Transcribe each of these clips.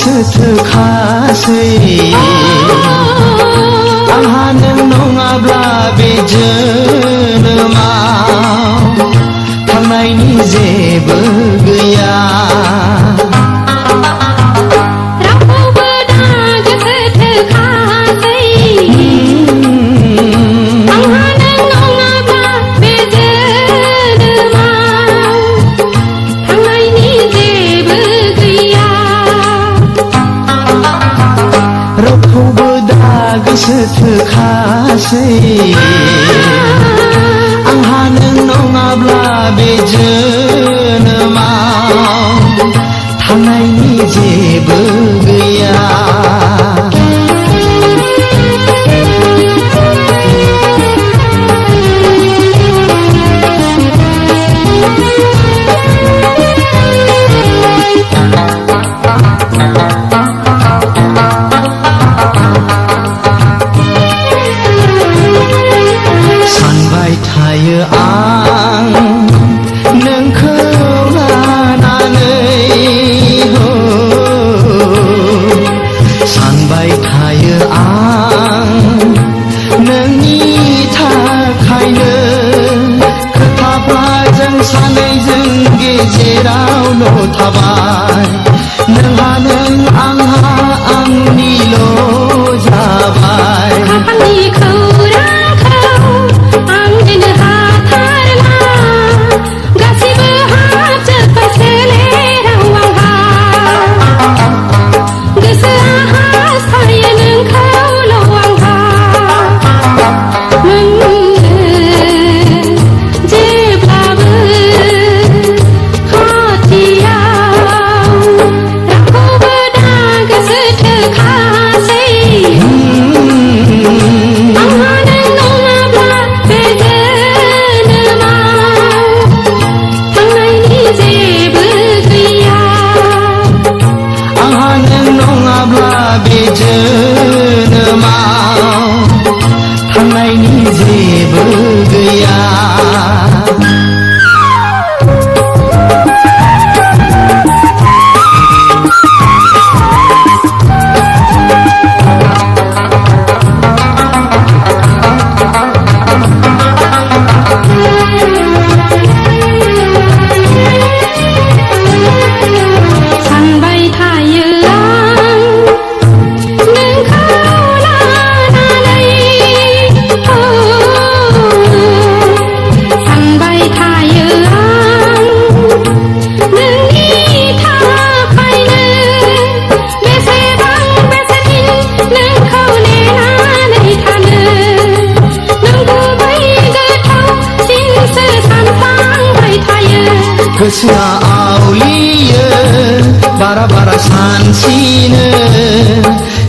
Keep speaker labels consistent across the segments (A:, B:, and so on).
A: गोसोथोखासै आंहा नों नङाब्ला बे जोनोमाव थांनायनि जेबो गैया गोसोथोखासै आंहा नों नङाब्ला बे जोनोमाव थांनायनि जेबो गैया थायो आं नोंखौ लानानै सानबाय थायो आं नोंनि थाखायनो खोथाफ्रा जों सानैजों गेजेरावल' थाबाय नोंहा नों आंहा आंनिल' जाबाय थांनायनि जेबो गैया गोसोआ आवलियो बारा बारा सानसिनो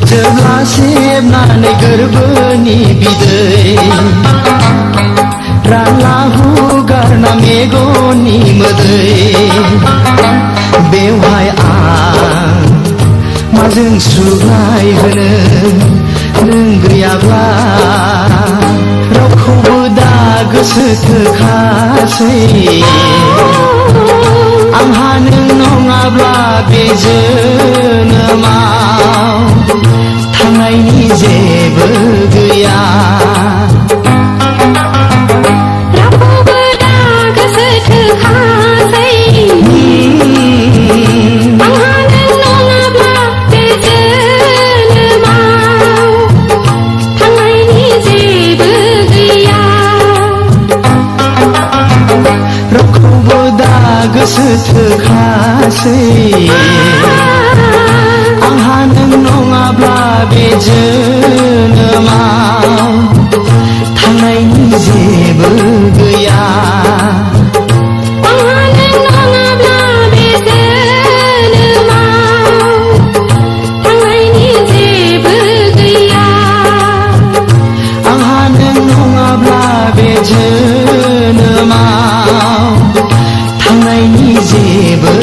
A: जेब्ला सेबनानै गोरबोनि बिदै रानला हुगारना मेगननि मोदै बेवहाय आं माजों सुग्लायहोनो नों गैयाब्ला रावखौबो दा गोसोथोखासै आंहा नों नङाब्ला बे जोनोमाव थांनायनि जेबो गैया रावखौबो दा गोसोथोखासै आंहा नों नङाब्ला बे जोनोमाव थांनायनि जेबो गैया रावखौबो दा गोसोथोखासै आंहा नों नङाब्ला बे जोनोमाव थांनायनि जेबो गैया आंहा नों नङाब्ला बे जोनोमाव थांनायनि जेबो गैया आंहा नों नङाब्ला बे जोनोमाव थांनायनि जेबो